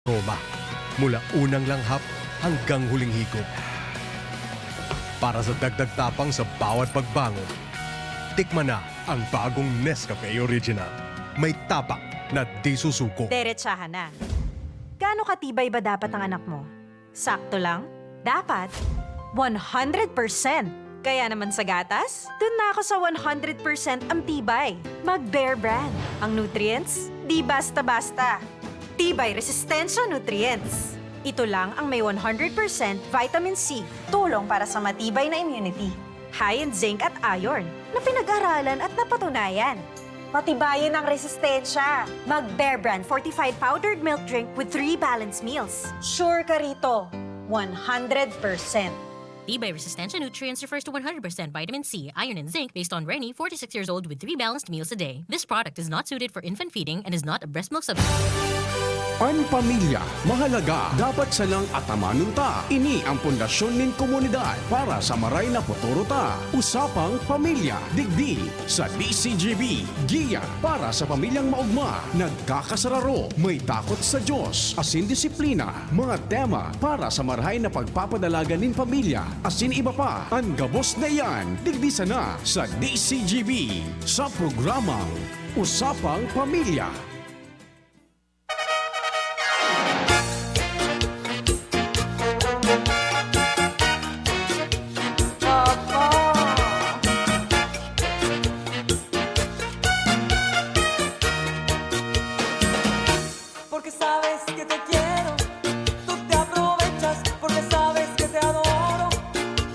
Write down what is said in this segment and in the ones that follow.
Roma, mula unang langhap hanggang huling higop. Para sa dagdag tapang sa bawat pagbangon, tikman na ang bagong Nescafe Original. May tapak na di susuko. Derechahan na. Gaano katibay ba dapat ang anak mo? Sakto lang? Dapat 100%. Kaya naman sa gatas, dun na ako sa 100% ang tibay. Mag-Bear Brand. Ang nutrients, di basta-basta. Tibay Resistensya Nutrients. Ito lang ang may 100% vitamin C, tulong para sa matibay na immunity. High in zinc at iron, na pinag-aralan at napatunayan. Patibayin ang resistensya. Mag-Bear Brand Fortified Powdered Milk Drink with 3 balanced meals. Sure ka rito, 100%. Tibay Resistensya Nutrients refers to 100% vitamin C, iron, and zinc based on Rennie, 46 years old with 3 balanced meals a day. This product is not suited for infant feeding and is not a breast milk substitute. Ang pamilya, mahalaga, dapat salang atamanon ta. Ini ang pundasyon nin komunidad para sa maray na futuro ta. Usapang Pamilya, digdi sa DCGB. Giya para sa pamilyang maugma, nagkakasararo, may takot sa Diyos, asin disiplina, mga tema para sa marahay na pagpapadalaga nin pamilya, asin iba pa. Ang gabos na yan, digdi sana sa DCGB sa programang Usapang Pamilya. Porque sabes que te quiero, tú te aprovechas porque sabes que te adoro.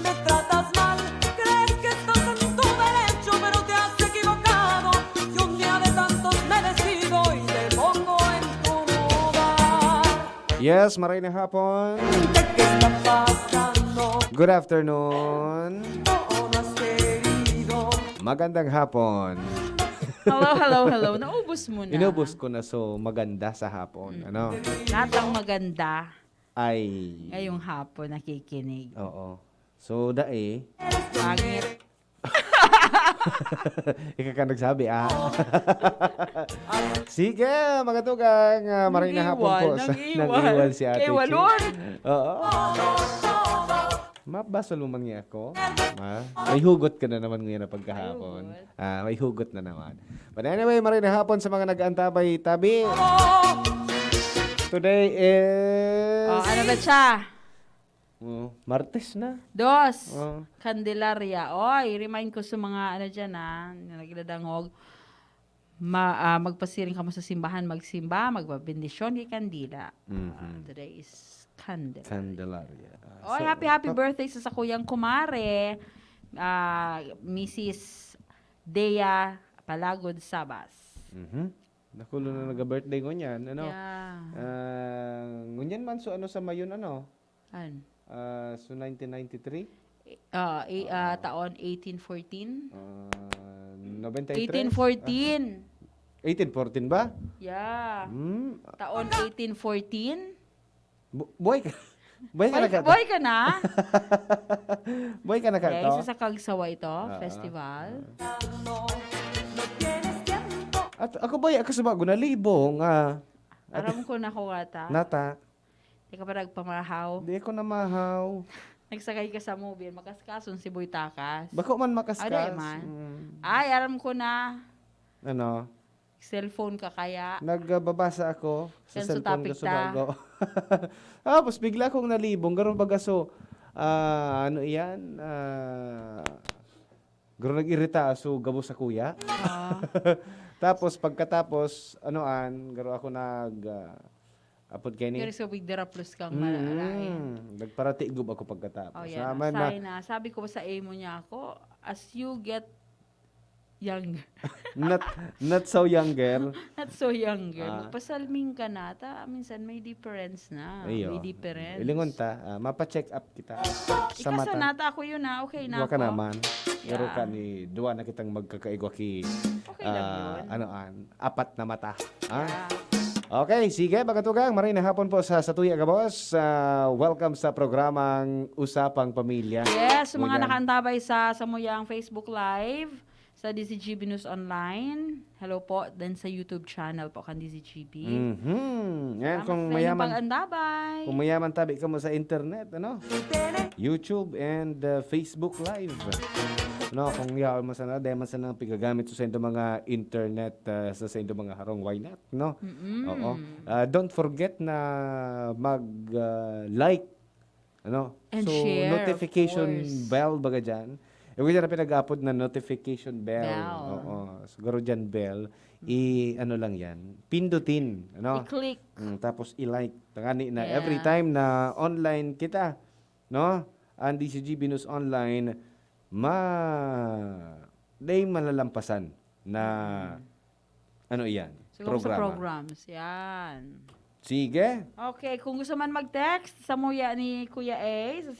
Me tratas mal, crees que estás en tu derecho, pero te has equivocado. Y un día de tantos me decido y te pongo en tu lugar. Yes, maray na hapon. ¿De qué está pasando? Good afternoon. No has querido. Magandang hapon. Hello. Naubos mo na. Inubos ko na so maganda sa hapon. Ano? Lahat ang maganda Ay. ngayong hapon nakikinig. Oo. So, dae. Pangit. Ika ka nagsabi, ah. Sige, magatugang maray na hapon po. Nang-iwal si Ate Kay Walon. Oo. Mabasol mo man niya ako. May hugot ka na naman ngayon na pagkahapon. May hugot na naman. But anyway, maray na hapon sa mga nag-antabay tabi. Today is... Ano ba siya? Martes na. Dos. Oh. Candelaria. Oy, remind ko sa mga ano dyan nagdadangog. Magpasiring ka mo sa simbahan, magsimba, magbabendisyon kay Kandila. Today is Candelaria. Candelaria. Oy, happy birthday sa kuyang kumare. Mrs. Dea Palagod Sabas. Nakulo na nag-birthday ko niyan. Ano? Yeah. Ngunyan man so ano sa mayon ano? An? So 1993? Taon 1814. 93? 1814. 1814 ba? Yeah. Taon 1814. Boy ka. Boy ka na ka. Boy ka na? Boy ka na ka. Okay, isa sa Kagsawa ito, festival. At ako boy, ako sa bago na libong. Aram ko na ko ata. Nata. Di ka pa nagpamahaw. Di ko na mahaw. Nagsakay ka sa mobile, makaskason si Boy Takas. Bako man makaskas. Aday man. Ay, aram ko na. Ano? Cellphone ka kaya. Nagbabasa ako sa Yan, so cellphone topic ko ta. sa bago. Tapos bigla akong nalibong. Garon bagaso. Ano iyan? Garon nag-irita. So, gabo sa kuya. Tapos, pagkatapos, garo ako apod kay ni. Pero sa Bigdara Plus kang malalain. Nagparatigob ako pagkatapos. Oh, yan. Sabi ko sa amo niya ako, as you get younger. not so younger. Not so younger. Magpasalming ka na. Minsan may difference na. Ayo. May difference. Ilingon ta. Mapa-check up kita. Sa Ikasa mata. nata ako yun na. Okay na Duwa ako. ka naman. Pero Yeah. ka ni duwa na kitang magkakaigwa ki Okay lang yun. apat na mata. Yeah. Okay, sige, magatugang maray na hapon po sa Tuya Gabos. Welcome sa programang Usapang Pamilya. Yes, mga Ngunyan. nakantabay sa Samuyang Facebook Live. sa DCGB News Online. Hello po. Then sa YouTube channel po kan DCGB. Yan, Salamat kung sa inyong mayaman, pag-andabay. kung mayaman tabi ka mo sa internet, ano? YouTube and Facebook Live. No, kung yaw mo sana, dahil man sana pigagamit sa inyong mga internet sa inyong mga harong, why not? No? Oo. Don't forget na mag-like, ano? And so, share, of notification course. bell baga dyan. Yung dyan na pinag-upload na notification bell. Bell. Oo. Siguro dyan bell. Ano lang yan. Pindutin. Ano? I-click. Tapos i-like. Tangani na Yeah. every time na online kita, no? Ang DCGB News Online, day malalampasan na ano iyan? Siguro sa programs. Yan. Sige. Okay, kung gusto man mag-text sa muya ni Kuya A sa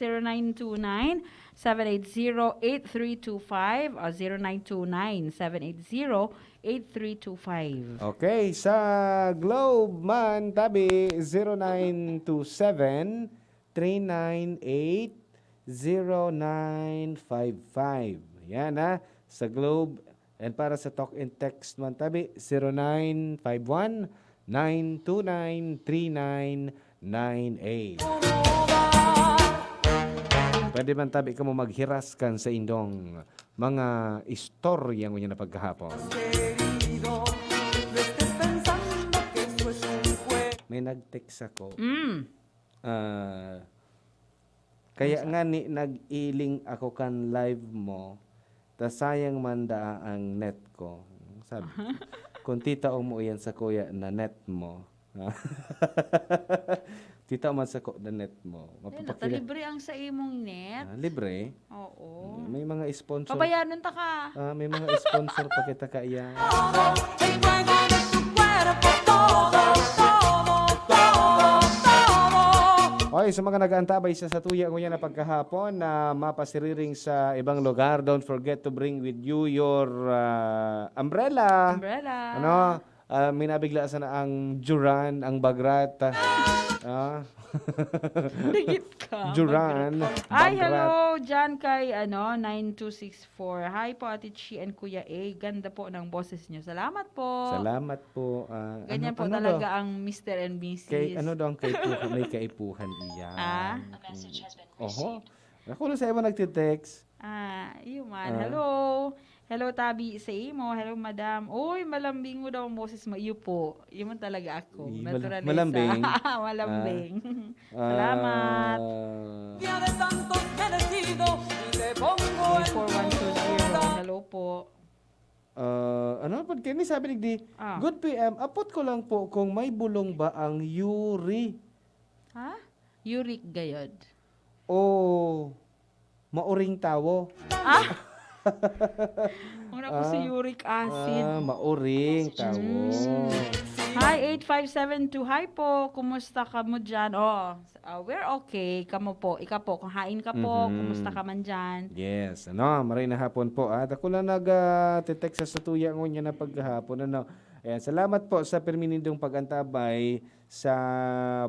0929-780-8325 o 0929-780-8325. Okay, sa Globe man tabi 0927-398-0955. Yan ha, sa Globe. And para sa talk and text man tabi 0951-929-3998. Pwede man tabi ka mo maghiras kan sa indong mga istorya ng na pagkahapon. Querido, no estés pensando que eso es un juego. May nag-text ako. Mm. Kaya nga ni nag-iling ako kan live mo, ta sayang manda ang net ko. Sabi, kung tita mo yan sa kuya na net mo. Tita man sa na net mo. Ayun, Mapapakila. libre ang sa imong net. Libre. Oo. May mga sponsor. Pabayaran ta ka. May mga sponsor pa kita kaya. Todo, el fuego de tu cuerpo, todo, todo, todo, todo. Okay, sa mga nag-aantabay sa tuya ko yan na pagkahapon na mapasiriring sa ibang lugar, don't forget to bring with you your umbrella. Umbrella. Ano? May nabigla sana ang Duran, ang Bagrat. Digit ka. Duran. Ay, Bagrat. hello, dyan kay 9264. Hi po, Ate Chi and Kuya A. Ganda po ng boses nyo. Salamat po. Salamat po. Ganyan po ano talaga ang Mr. and Mrs. Kay, ano daw ang kaipuhan? May kaipuhan iyan. Oho. Ako na sa iba nagtitext. Yun man. Hello. Hello, Tabi sa imo. Hello, Madam. Uy, malambing mo daw ang boses mo. Iyo po. Iyo man talaga ako. Naturaleza. Malambing? Malambing. Salamat. Día de tantos que he elegido y te pongo en 4120. Hello po. Ano po, kini sabi ni Good PM, apot ko lang po kung may bulong ba ang Yuri Ha? Uric gayod. o mauring tawo. Una po si uric acid. Mauring tawo. Hi, 8572. Hi po. Kumusta ka mo dyan? We're okay. Kamo po. Ika po. Kung hain ka po, kumusta ka man dyan? Yes, maray na hapon po. Ako lang nag-text sa tuya ng niya na paghahapon. Ayan, salamat po sa perminindong pag-antabay sa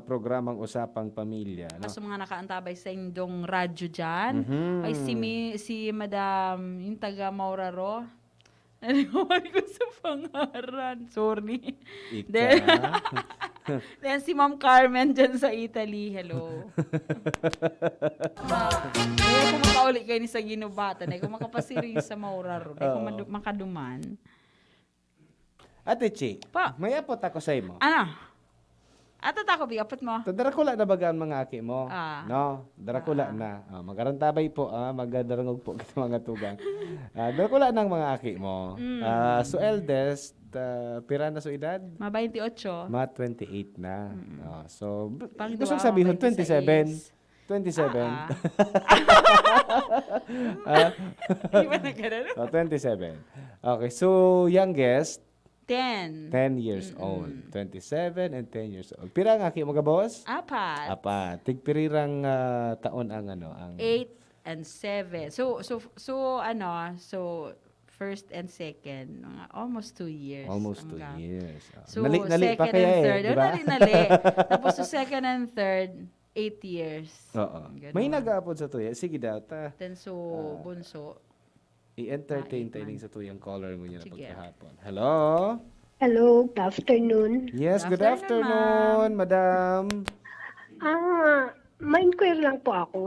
programang Usapang Pamilya. Sa mga nakaantabay sa indong radyo dyan. Ay, si Madam, yung taga Mauraro. Ano ko sa pangaran? Sorry. Then si Ma'am Carmen dyan sa Italy. Hello. Kaya kung makauli kayo ni sa Ginubatan, ay kung makapasiring sa Mauraro, ay kung makaduman. Ate Chi, Pa. may apot ako sa imo. Ano? Ato tako, bigapot mo. Darakula na baga ang mga aki mo? Ah. Darakula na. Magarantabay po, magadarangog po kita mga tugang. Darakula ng mga aki mo. So eldest, pira na so edad? Ma 28. Mga 28 na. So, Pang gusto dua, sabihin, 26. 27. Di ba na ganun? 27. Okay, so youngest, 10. 10 years old. 27 and 10 years old. Pira ang aki mo ka, boss? Apat. Tigpirirang taon ang ang 8 and 7. So first and second, mga almost 2 years. almost 2 ang gap. years. So Nali pa second kaya and third. di ba? Nali. Tapos so second and third, 8 years. Oo. Ganon. May nag-aapod sa tuya. Sige daw ta. Then so bunso. I-entertain tayo Maiman. sa tuyang caller mo niya na Sige. pagkahapon. Hello? Hello, good afternoon. Yes, good Good afternoon, afternoon, madam. May inquiry lang po ako.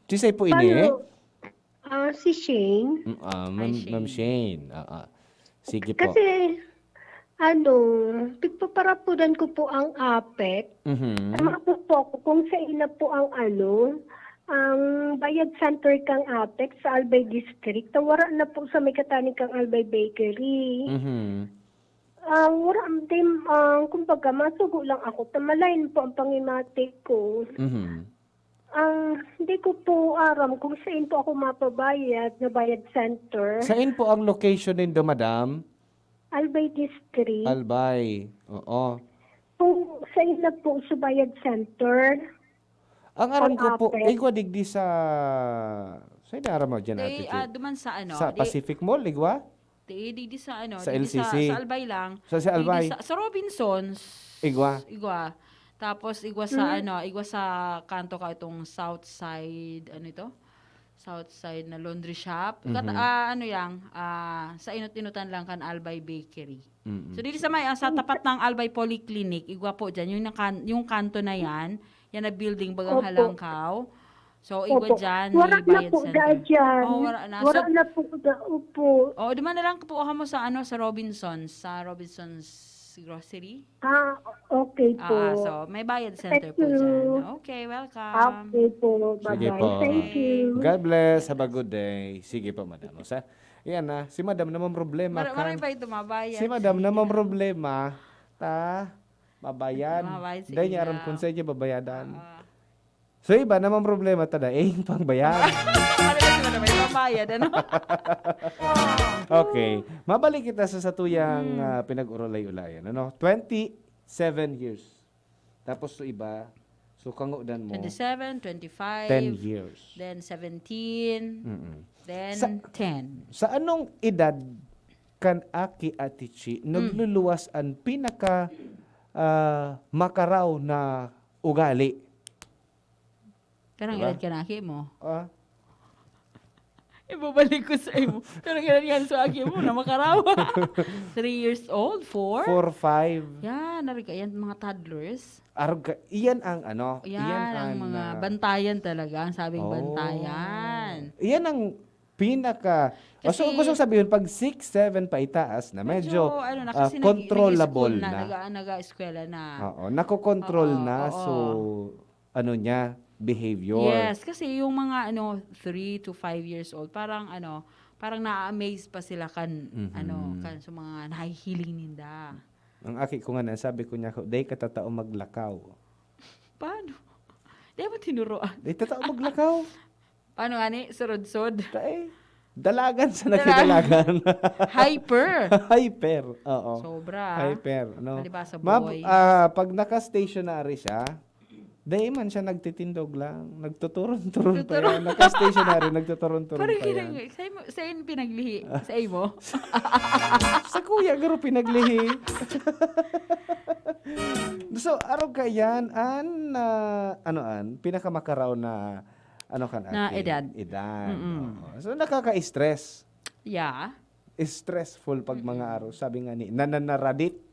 Sisay po ini? Si Shane, Ma'am Shane. Sige po. kasi, pagpaparapudan ko po ang APEC. Tama po ako kung sa ina po ang ang bayad center kang APEC sa Albay District. Wara na po sa may kataning kang Albay Bakery. Wala din, kumbaga, masugo lang ako. Tamalain po ang pangimati ko. Hindi ko po aram kung saan po ako mapabayad na bayad center. Saan po ang location nindo, madam? Albay District. Albay. Oo. Kung saan na po sa bayad center. Ang aram ko po, APEC. igwa digdi sa... Saan aram mo dyan, Di, Ate Chi? duman sa Sa Pacific Mall, igwa? Di sa Sa di LCC. sa Albay lang. Sa Albay. Sa Robinsons. Igwa? Igwa. Tapos igwa sa igwa sa kanto ka itong South Side, South Side na laundry shop. Sa inut-inutan lang kan Albay Bakery. So dito sa may sa tapat ng Albay Polyclinic, igwa po diyan yung kanto na yan na building bagang Opo. Halangkaw. So igwa diyan Wala may na bayad po center. dyan. Oh, wala na. Wala So, na po upo. duman na lang po mo sa sa Robinsons Grocery. Okay po. So may bayad center Thank po you. diyan. Okay, welcome. Okay po. Sige Bye-bye. po. Thank you. God bless. Have a good day. Sige po, madam. Yan na. Si madam naman problema. Marami pa ito mabayad. Si madam naman problema. Mabayad. Mabayad sa Dahil niya ilaw. aram kung saan niya babayadan. So iba naman problema tada. Yung pangbayad. May mabayad, ano? Okay. Mabalik kita sa satuyang pinag-urolay-ulayan. 27 years. Tapos so iba, so kangudan mo, 27, 25, 10 years. then 17, then Sa- 10. Sa anong edad kan aki atichi nagluluwas ang pinaka makaraw na ugali? Karang Diba? edad ka na, mo. Ah, Ibabalik ko sa imo. Karang edad yan sa mo na makarawa. 3 years old, 4? 4, 5. Yan, nariga yan, mga toddlers. Arog ka, iyan ang Yan, ang mga bantayan talaga, ang sabing bantayan. Iyan ang pinaka Kasi- gusto sabihin pag 6, 7 pa itaas na medyo kasi controllable nag-i-school na. nag-eskwela na. Oo, nakokontrol Oo, na. oo. So, niya, behavior. Yes, kasi yung mga 3 to 5 years old, parang na-amaze pa sila kan sa mga nahihiling ninda. Ang aki ko nga na, sabi ko niya, day katatao maglakaw. Paano? Di mo tinuruan. Day tatao maglakaw. Paano nga ni? Surod-sod. Tay, dalagan sa nakidalagan. Hyper. Hyper. Oo. Sobra. Hyper. No? Palibasa Ma'am, boy. pag naka-stationary siya, dahil man siya nagtitindog lang. Nagtuturon-turon pa yan. Naka-stationary, nagtuturon-turon Parang pa yan. sa in pinaglihi. Sa imo. Sa kuya, garo pinaglihi. So, araw ka yan, pinakamakaraw na, Na edad. Edad. Oo. So, nakaka-stress. Yeah. Stressful pag mga araw. Sabi nga ni, nananaradit.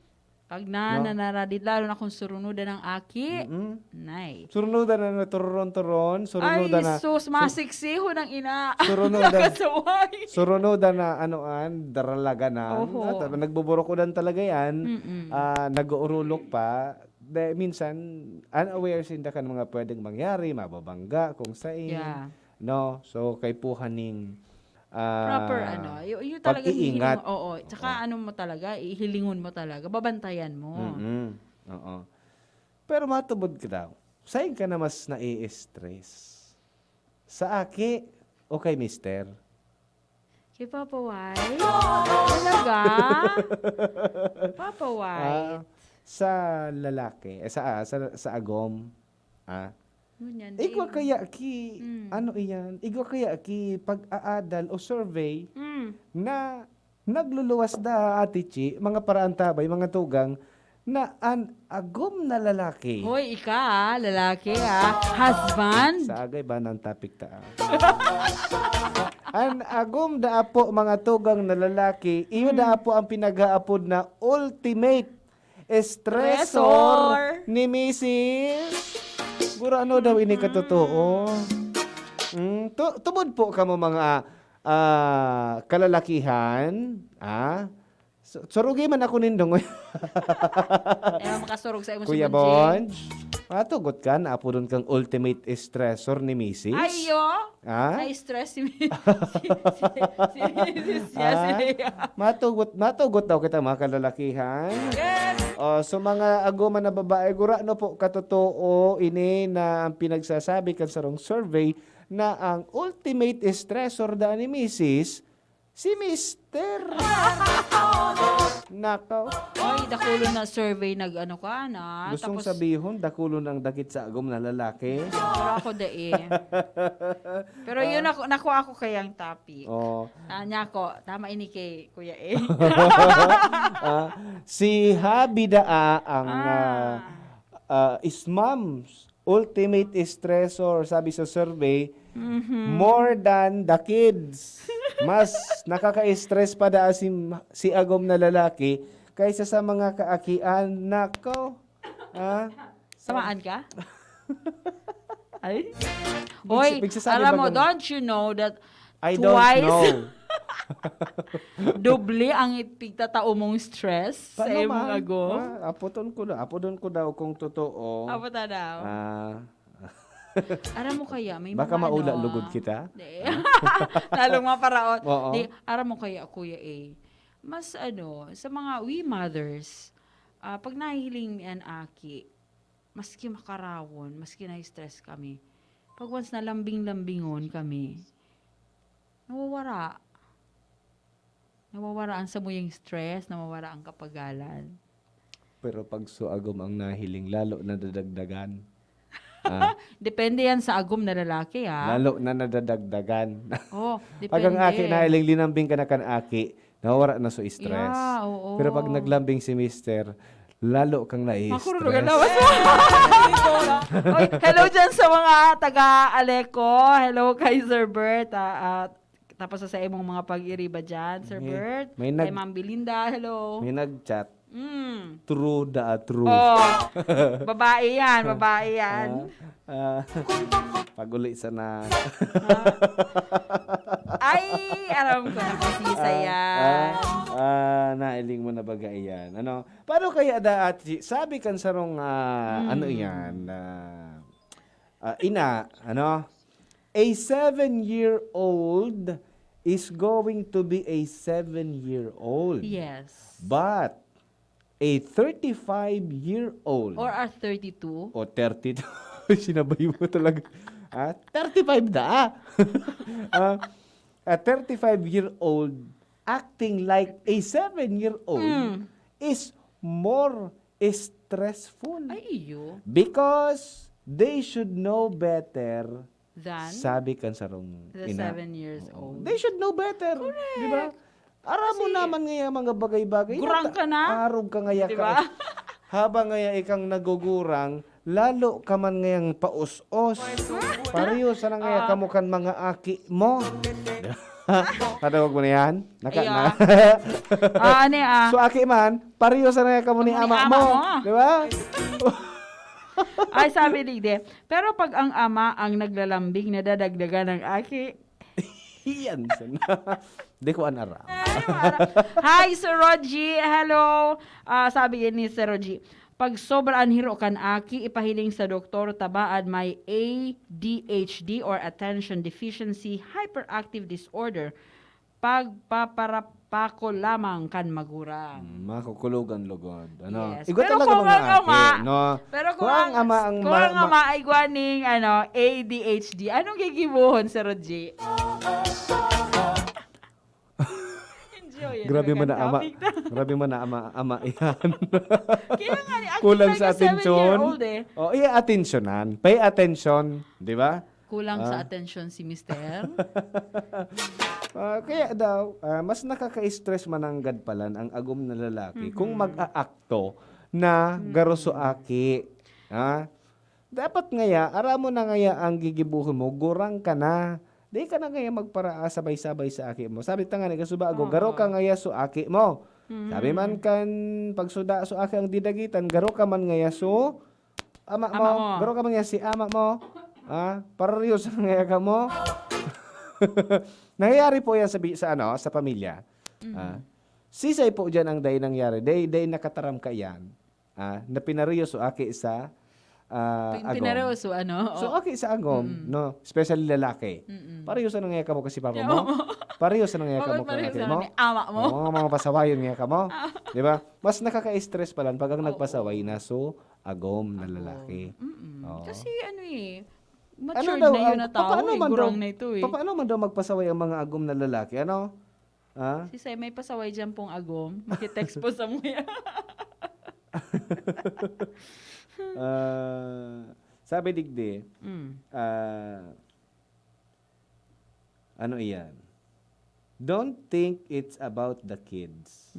Pag nanaradit, lalo na kung surunudan ng aki. Nay. Surunudan na turon-turon. Surunudan na, Ay, sus, masiksiho ng ina. Surunudan. Nakasaway. surunudan na, daralaganan. Oho. At nagbuburokodan talaga yan. Nag-uurulok pa. Minsan, unaware sinda kan mga pwedeng mangyari, mababangga, kung saan. Yeah. No? So, kay puhaning Proper, yung talaga pag-iingat. Oo. Tsaka mo talaga, ihilingon mo talaga, babantayan mo. Oo. Pero matubod ka daw. Saan ka na mas nai-stress? Sa aki o kay mister? Kay Papa White? Talaga? Papa White? Sa lalaki, sa agom. Ngunyan, Igwa di- kaya ki, iyan? Igwa kaya ki pag-aadal o survey na nagluluwas da ati chi, mga paraan tabay, mga tugang, na an agom na lalaki. Hoy, lalaki husband. Sa agay ba ng topic ta? An agom da apo mga tugang na lalaki, iyo da apo ang pinag-aapod na ultimate stressor ni Mrs. Gura ano daw ini katotoo? Tubod po kamo mga kalalakihan, surugi man ako nindong. Makasurog sa imo si Kuya Bonjing. Bonj, matugot ka na apo doon kang ultimate stressor ni Mrs. Ayo. Na-stress si Matugot daw kita mga kalalakihan. So mga agoman na babae, gura no po katotoo ini na ang pinagsasabi kan sarong survey na ang ultimate stressor da ni Mrs. si Mr. Nakaw. Ay, dakulo na survey nag-ano ka na. Gustong Tapos, sabihon, dakulo ng dakit sa agom na lalaki. pero ako Pero yun nakuha ako kayang topic. Oh. Anya ko, tama ini kay Kuya Si Habi Daa ang Ismam's ultimate stressor, sabi sa survey, more than the kids. Mas nakaka-stress pa daa si agom na lalaki kaysa sa mga kaakian. Nako. Samaan ka? Ay? Hoy, alam mo, don't you know that I don't twice know. doble ang ipigtatao mong stress sa Paano imong man? agom? Apodon ko daw kung totoo. Apa ta daw? Aram mo kaya, may Baka mga maula ano, lugod kita. Di. Lalong maparaot. Oo. Di, aram mo kaya, Kuya mas sa mga we mothers, pag nahihiling an aki, maski makarawon, maski na-stress kami, pag once na lambing-lambingon kami, nawawara. Nawawaraan sa mo yung stress, nawawara ang kapagalan. Pero pag suagom ang nahiling, lalo na dadagdagan. Depende yan sa agom na lalaki, ha? Lalo na nadadagdagan. Oh, depende. Pag ang aki nahiling, linambing ka na kan aki, nawawara na so stress. Yeah, oo. Pero pag naglambing si mister, lalo kang Makurulog nai-stress. na. Oy, hello dyan sa mga taga-Aleco. Hello kay Sir Bert. Tapos sa imong mga pag-iriba dyan, Sir Bert. may Kay Ma'am Belinda, hello. May nag-chat. True da true. Oh, babae yan. Pag-uli sa na. Ay, alam ko na kasi yan. Nailing mo na bagay yan. Ano? Paano kaya at sabi kan sarong ano yan? Ina, ano? A 7-year-old is going to be a 7-year-old. Yes. But a 35-year-old Or a 32. o 32 sinabay mo talaga. 35 da. A 35-year-old acting like a 7-year-old is more stressful Ay, iyo. because they should know better. Than Sabi kan sarong the ina. 7 years old. They should know better. Di ba? Aram mo naman ngaya mga bagay-bagay. Gurang ka na. Arog ka ngaya Diba? ka. Habang ngaya ikang nagugurang, lalo ka man ngayang paus-os. Pareho sa na ngaya kamukan mga aki mo. Tatawag mo na yan? Iya. So aki man, pareho sa na ngaya kamo ni ama mo. Di ba? Ay, sabi Ligde, pero pag ang ama ang naglalambing, nadadagdagan ng aki. Iyan. Di ko anara. Hi, Sir Rogie. Hello. Sabi ni Sir Rogie, pag sobrang hiro kan aki, ipahiling sa doktor tabaad may ADHD or Attention Deficiency Hyperactive Disorder. Pagpaparapako lamang kan magurang. Makukulugan lugod. Ano? Yes. Igo Pero talaga kung mga ang ama, aki, no? Pero Kung ang ama ang kung ang ama ay guwaning ADHD, anong gigibuhon sa Rogie? Enjoy. Grabe man na ama. Grabe man na ama yan. Kaya nga ni acting Kulang like sa a 7-year-old atensyon. Oh, iya atensyonan. Pay attention, di ba? Kulang sa atensyon si Mister. Kaya daw, mas nakaka-stress mananggad palan ang agom na lalaki kung mag-aakto na garuso aki. Ha? Dapat ngaya, ara mo na ngaya ang gigibuhon mo, gurang ka na. Di ka na ngaya magparaa sabay-sabay sa aki mo. Sabi ta nga ni kasubago, garo ka ngaya so aki mo. Sabi man kan pagsuda so aki ang didagitan, garo ka man ngaya so ama mo. Garo ka man ngaya si ama mo. Ah, parehas na ngaya ka mo. Nangyayari po yan sa pamilya. Sisay po dyan ang day nangyari. Day nakataram ka yan. Na pinariyo so aki sa agom. Pinareoso, ano? So okay sa agom, no? Especially lalaki. Pareho sa nangyay ka mo kasi papa mo. Pareho sa nangyay ka mo Pareho kasi sa mo. ni ama mo. Oo, mga pasawayon nga ka mo. Di ba? Mas nakaka-stress pala pag ang nagpasaway na so agom na lalaki. Oo. Kasi matured na yun na tao, gurang na ito Paano man daw magpasaway ang mga agom na lalaki? Ano? Si Sai, may pasaway dyan pong agom. Makitext po sa mga. Sabi digdi, ano iyan? Don't think it's about the kids.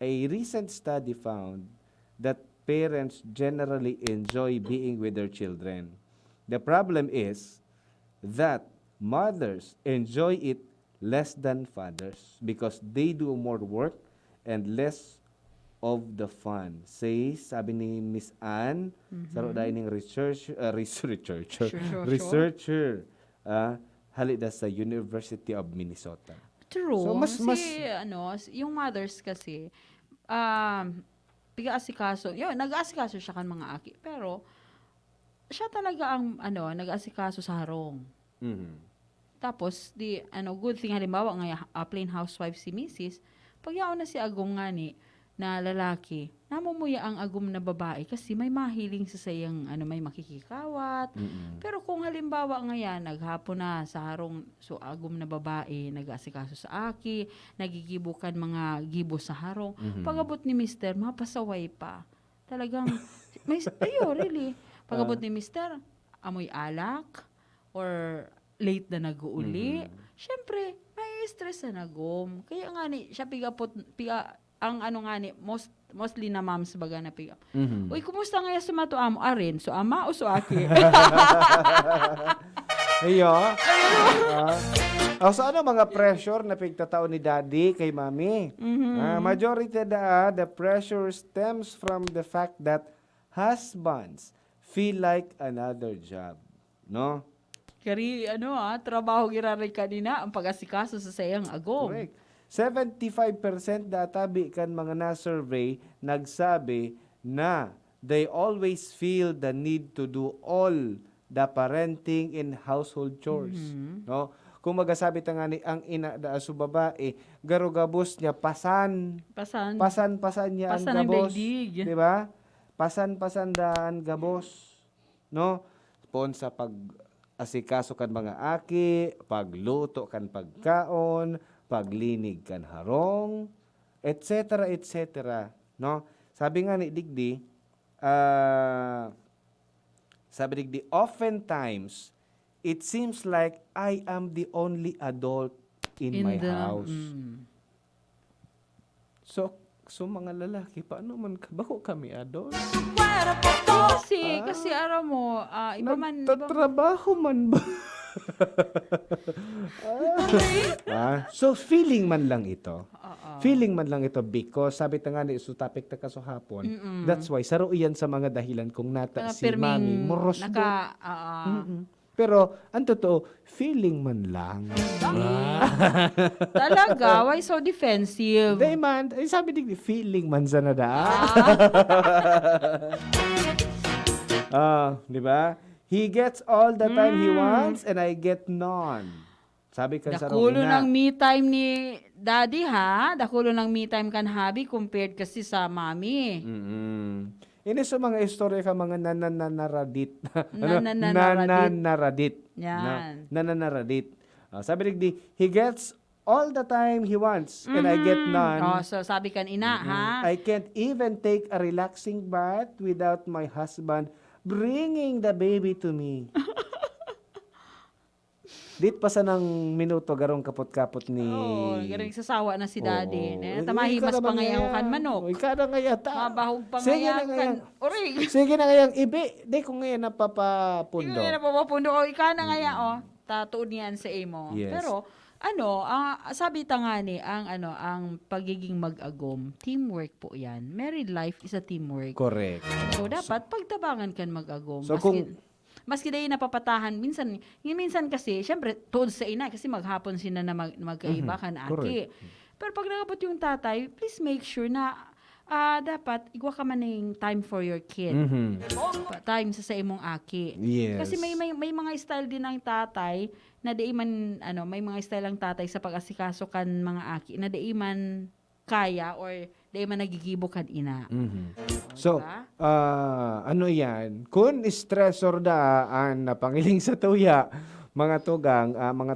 A recent study found that parents generally enjoy being with their children. The problem is that mothers enjoy it less than fathers because they do more work and less of the fun. Sabi ni Miss Ann, saro dahil ng researcher, halida sa University of Minnesota. True. So, yung mothers kasi, piga-asikaso, nag-asikaso siya kan mga aki, pero, siya talaga ang, nag-asikaso sa harong. Tapos, good thing, halimbawa, plain housewife si Mrs., pagyaon na si Agong nga na lalaki, namumuya ang agom na babae kasi may mahiling sa sayang may makikikawat. Pero kung halimbawa ngayon, naghapon na sa harong so agom na babae, nag-asikaso sa aki, nagigibukan mga gibo sa harong, pagabot ni Mister, mapasaway pa. Talagang, really. Pagabot ni Mister, amoy alak, or late na nag-uuli, syempre, may stress na nagom. Kaya nga siya ang mostly na moms baga na pick up. Uy, kumusta nga sa mato amo? Arin, so ama o so aki? Ayo. So ano mga pressure na pigtatao ni daddy kay mami? Majority the pressure stems from the fact that husbands feel like another job. No? Kari, trabaho giraray kanina ang pag-asikaso sa sayang agom. Correct. 75% databi kan mga na-survey nagsabi na they always feel the need to do all the parenting and household chores. No? Kung magasabi ta nga ni ang ina da su babae, garugabos niya pasan niya ang gabos. Di ba? Pasan daan gabos. No? Pon sa pag-asikaso kan mga aki, pagluto kan pagkaon, paglinig kan harong, etc., no? Sabi nga ni Digdi, oftentimes, it seems like I am the only adult in my house. So mga lalaki, paano man bako kami adult? Kasi aram mo, Nagtatrabaho man ba? So feeling man lang ito. Feeling man lang ito because sabi ta nga ni topic ta kaso hapon. That's why saro iyan sa mga dahilan kung nata si mami moros do. Pero ang totoo, feeling man lang. Talaga, why so defensive? Day man, sabi digdi feeling man sa nada. Di ba? He gets all the time he wants and I get none. Sabi kan sa Dakulo ng me time ni daddy ha. Dakulo ng me time kan habi compared kasi sa mami. Ini sa mga istorya ka mga nananaradit. Nananaradit. Yan. Nananaradit. Sabi digdi, he gets all the time he wants and I get none. So sabi kan ina ha. I can't even take a relaxing bath without my husband bringing the baby to me. Dit pa sa ng minuto garong kapot-kapot ni... Oo, garing sasawa na si daddy. Oo. Tamahimas Ika pa naman ngayon ngaya. kan manok. Ika na ngaya ta. Mabahog pa Sige na ngayon ngaya. kan orig. Sige na ngayang ibi. Di ko ngayon napapapundo. Hindi na papapundo ko. Ika na ngayon, tatuod niyan sa imo. Yes. Pero, sabi ta nga ni, ang pagiging mag-agom, teamwork po yan. Married life is a teamwork. Correct. So, dapat pagtabangan kan mag-agom. So, Maski dahil napapatahan, minsan kasi, syempre, tuod sa ina, kasi maghapon sila na magkaiba kan aki. Correct. Pero pag nakabot yung tatay, please make sure na dapat igwa ka man ng time for your kid. Time sa imong aki. Yes. Kasi may mga style din ng tatay na di man may mga style ang tatay sa pag-asikaso kan mga aki na di man kaya or di man nagigibo kan ina. So, Diba? ano yan? Kung stressor daan na pangiling sa tuya, mga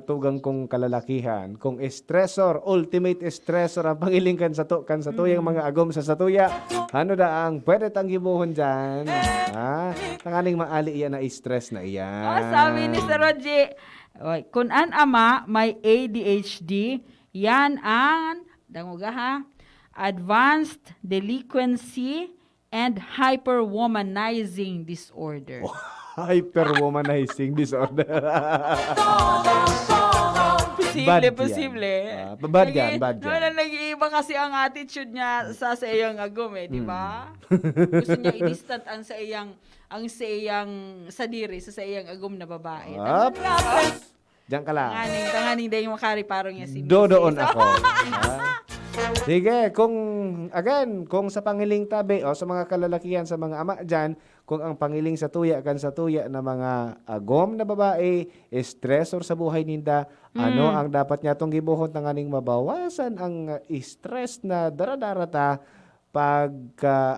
tugang kong kalalakihan, kung stressor, ultimate stressor ang pangiling kan sa tuyang mga agom sa satuya, ano daang pwede tang gibuhon dyan? Tanganing maali yan na stress na iyan. Sabi ni Sir Roger, kung an ama may ADHD, yan ang advanced delinquency and hyperwomanizing disorder. Hyperwomanizing disorder. Posible. Bad yan. Nag-iiba kasi ang attitude niya sa iyang agom di ba? Gusto niya i-distant ang sa iyang sadiri sa iyang agom na babae. Diyan ka lang. Tanganing dahil makari parang niya si Doon ako. Sige, kung sa pangiling tabi o sa mga kalalakihan sa mga ama dyan, kung ang pangiling sa tuya na mga agom na babae, stressor sa buhay ninda, ano ang dapat niya itong gibuhon tanganing mabawasan ang stress na daradarata pag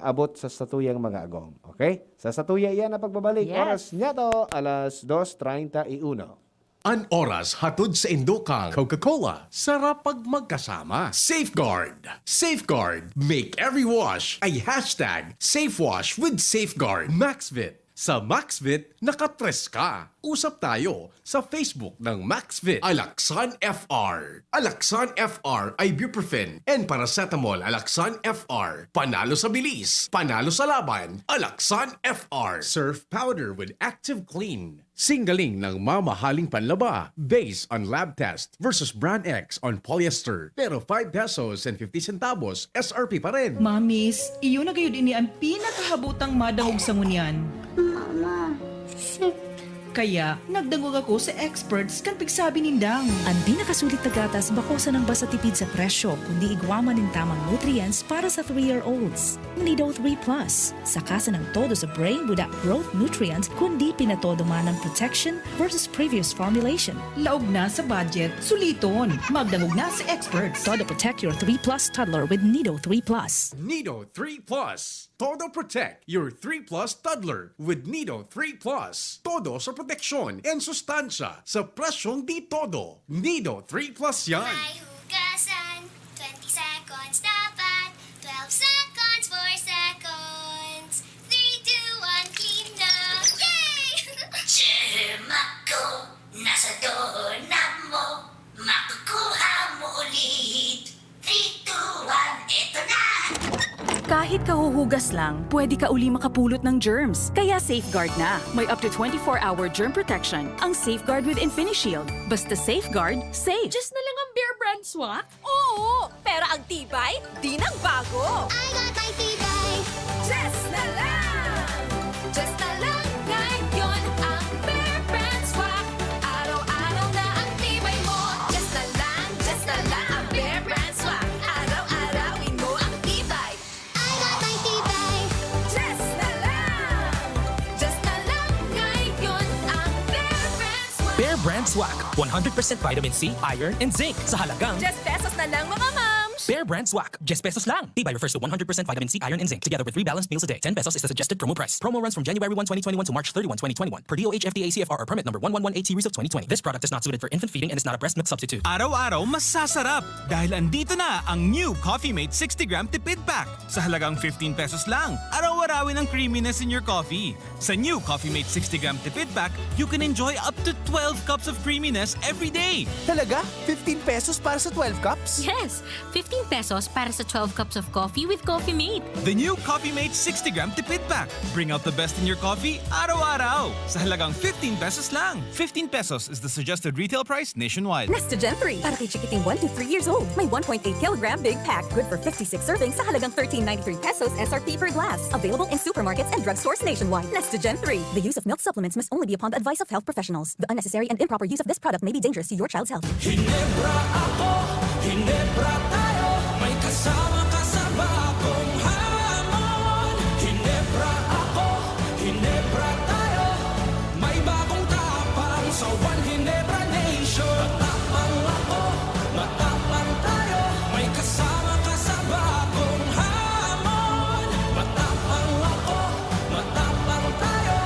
abot sa satuyang mga agom. Okay? Sa satuya yan na pagbabalik. Yes. Oras niya to, alas 2:31. An oras hatod sa Indokang Coca-Cola. Sarap pag magkasama. Safeguard. Safeguard. Make every wash ay hashtag SafeWash with Safeguard. Maxvit. Sa Maxvit, nakatres ka. Usap tayo sa Facebook ng Maxvit. Alaxan FR. Alaxan FR ay ibuprofen and paracetamol. Alaxan FR. Panalo sa bilis. Panalo sa laban. Alaxan FR. Surf powder with active clean. Singgaling ng mamahaling panlaba based on lab test versus brand X on polyester. Pero 5 pesos and 50 centavos SRP pa rin. Mamis, iyo na gayud ini ang pinakahabutang madahog sa ngunyan. Mama, Kaya, nagdangog ako sa experts kan pigsabi nindang. Ang pinakasulit na gatas bakosa ng basta tipid sa presyo kundi igwaman ng tamang nutrients para sa 3-year-olds. Nido 3 Plus. Sakasa ng todo sa brain without growth nutrients kundi pinatodo man ng protection versus previous formulation. Laog na sa budget, suliton. Magdangog na sa experts. Todo protect your 3 Plus toddler with Nido 3 Plus. Nido 3 Plus. Todo protect your 3 Plus toddler with Nido 3 Plus. Todo sa proteksyon and sustansya sa presyong di todo. Nido 3 Plus yan. may hugasan. 20 seconds dapat. 12 seconds, 4 seconds. 3, 2, 1, clean na. Yay! Mako, nasa doornab mo. Makukuha mo ulit. 3, 2, 1, eto na! Kahit kahuhugas lang, pwede ka uli makapulot ng germs. Kaya Safeguard na. May up to 24-hour germ protection ang Safeguard with InfiniShield. Basta Safeguard, safe. Just na lang ang Bear Brand swak? Oo, pero ang tibay, di nang bago. I got my tibay. Just na lang! Just na lang ngayon ang Bear Brand Swak. Araw-araw na ang tibay mo. Just na lang ang Bear Brand Swak. Araw-arawin mo ang tibay. I got my tibay. Just na lang ngayon ang Bear Brand Swak. Bear Brand Swak. 100% vitamin C, iron, and zinc. Sa halagang Just pesos na lang mga moms. Bear Brand Swak. Just pesos lang. Tibay refers to 100% vitamin C, iron, and zinc. Together with 3 balanced meals a day. 10 pesos is the suggested promo price. Promo runs from January 1, 2021 to March 31, 2021. Per DOH FDA CFR or permit number 1118 series of 2020. This product is not suited for infant feeding and is not a breast milk substitute. Araw-araw mas sasarap dahil andito na ang new Coffee Mate 60-gram tipid pack sa halagang 15 pesos lang. Araw-araw linawin ang creaminess in your coffee. Sa new Coffee Mate 60-gram tipid pack, you can enjoy up to 12 cups of creaminess every day. Talaga? 15 pesos para sa 12 cups? Yes, 15 pesos para sa 12 cups of coffee with Coffee Mate. The new Coffee Mate 60-gram tipid pack. Bring out the best in your coffee araw-araw. Sa halagang 15 pesos lang. 15 pesos is the suggested retail price nationwide. Next to Gen 3, para kay chikiting 1 to 3 years old. May 1.8 kilogram big pack, good for 56 servings sa halagang 13.93 pesos SRP per glass. Available in supermarkets and drugstores nationwide. Next to Gen 3. The use of milk supplements must only be upon the advice of health professionals. The unnecessary and improper use of this product may be dangerous to your child's health. Hinebra ako, Hinebra tayo, may kasama ka sa bagong hamon. Hinebra ako, Hinebra tayo, may bagong tapang sa One Hinebra Nation. Matapang ako, matapang tayo, may kasama ka sa bagong hamon. Matapang ako, matapang tayo,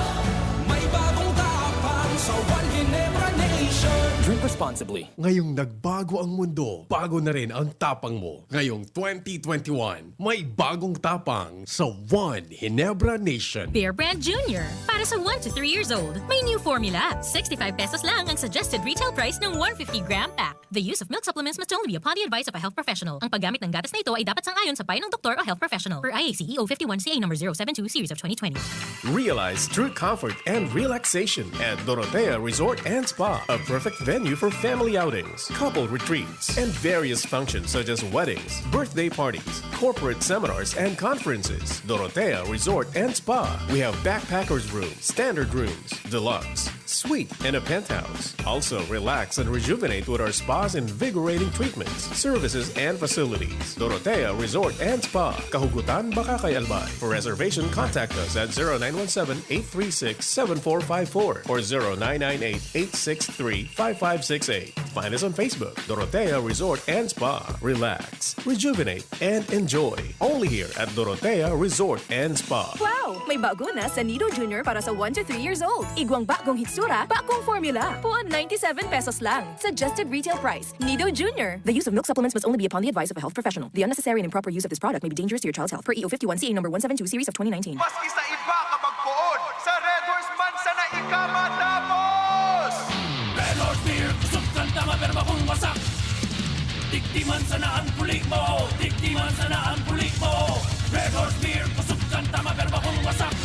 may bagong tapang sa One Hinebra Nation. Drink responsibly. Ngayong nagbago ang mundo, bago na rin ang tapang mo. Ngayong 2021, may bagong tapang sa One Hinebra Nation. Bear Brand Junior. Para sa 1 to 3 years old, may new formula. 65 pesos lang ang suggested retail price ng 150-gram pack. The use of milk supplements must only be upon the advice of a health professional. Ang paggamit ng gatas na ito ay dapat sang-ayon sa payo ng doktor o health professional. Per IACEO 51CA number 072 series of 2020. Realize true comfort and relaxation at Dorotea Resort and Spa, a perfect venue for family outings, couple retreats, and various functions such as weddings, birthday parties, corporate seminars, and conferences. Dorotea Resort and Spa. We have backpackers rooms, standard rooms, deluxe, suite, and a penthouse. Also, relax and rejuvenate with our spas invigorating treatments, services, and facilities. Dorotea Resort and Spa. Kahugutan, Bakakay, Albay. For reservation, contact us at 0917-836-7454 or 0998-863-5568. Find us on Facebook, Dorotea Resort and Spa. Relax, rejuvenate, and enjoy. Only here at Dorotea Resort and Spa. Wow! May bago na sa Nido Junior para sa 1 to 3 years old. Igwang bagong hitsura, bagong formula. Puan 97 pesos lang. Suggested retail price. Nido Junior. The use of milk supplements must only be upon the advice of a health professional. The unnecessary and improper use of this product may be dangerous to your child's health. Per EO 51CA number 172 series of 2019. Maski sa iba kapag poon, sa Red Horse Mansa na ikamatapos! Red Horse Beer, kusog kanta maberba kung wasak. Diktiman sana ang pulik mo, diktiman sana ang pulik mo. Red Horse Beer, kusog kanta maberba kung wasak.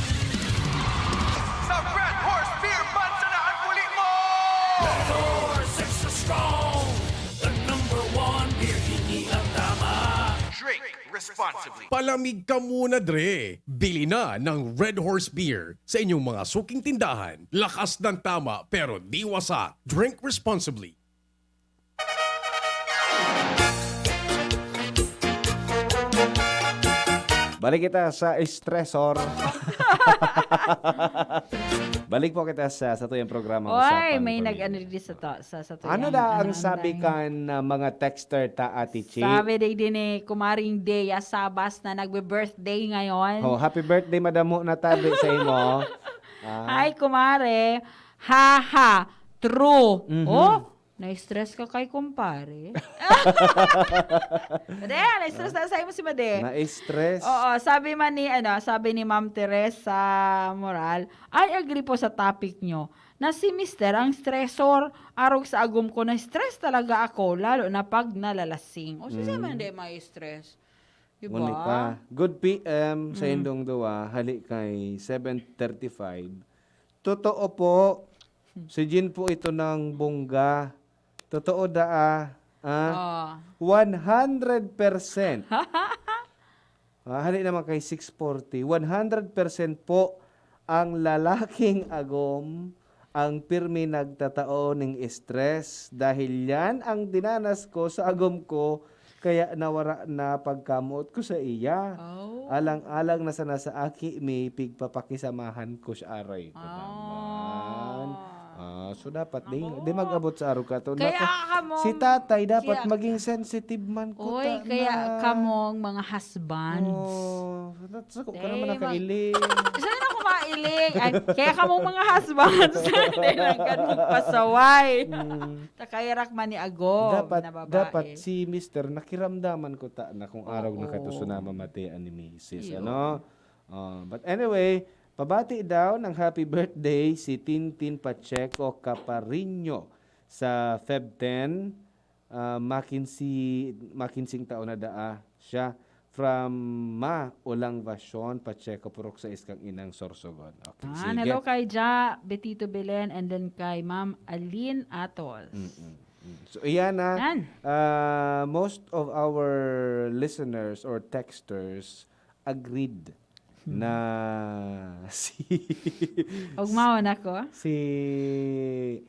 Sa Red Horse Beer, mansa na ang pulik mo! Red Horse, extra strong, the #1 beer, hindi lang tama. Drink responsibly. Palamig ka muna, Dre. Bili na ng Red Horse Beer sa inyong mga suking tindahan. Lakas ng tama pero di wasak. Drink responsibly. Balik kita sa stressor. Balik po kita sa tuyong programa. Oy, may nag-ano din sa tuyong. Ano da ang sabi kan mga texter ta, Ate Chi? Sabi din ni Kumaring Dea Sabas na nagbe-birthday ngayon. Oh, happy birthday, madamo na tabi sa imo. Hi, Kumare. Ha. True. Mhm. Oh, na-stress ka kay kumpare. Made, na-stress na sa'yo mo si Made. Na-stress? Oo, sabi ni Ma'am Teresa Moral, I agree po sa topic nyo na si Mister ang stressor. Arog sa agum ko na stress talaga ako, lalo na pag nalalasing. O siya man hindi may stress. Diba? Monica, good PM sa indong duwa, hali kay 7:35. Totoo po, si Jean po ito ng bongga. Totoo 100%. Hali naman kay 640. 100% po ang lalaking agom ang pirmi nagtatao ng stress. Dahil yan ang dinanas ko sa agom ko, kaya nawara na pagkamot ko sa iya. Alang-alang na sana sa aki, may pigpapakisamahan ko sa aray ko naman. So dapat di mag-abot sa araw ka to. Kaya kamong, si tatay dapat maging sensitive man ko. Oy, kaya kamong mga husbands. Sako ka naman nakailing. Saan ako mailing? Kaya kamong mga husbands. Hindi lang kanong pasaway. Takairak man ni Ago na babae. Dapat si Mister nakiramdaman ko ta na kung araw na kato na mamatian ni Mrs. Ano? But anyway, pabati daw ng happy birthday si Tintin Pacheco Caparino sa Feb 10. Makinsing taon na daa siya from Ulang Vasyon, Pacheco, Purok sa Iskang Inang, Sorsogon. Okay, sige. Hello kay Ja, Betito Belen, and then kay Ma'am Aline Atos. So, iyan na. Yan. Most of our listeners or texters agreed na Ugmawan ako. si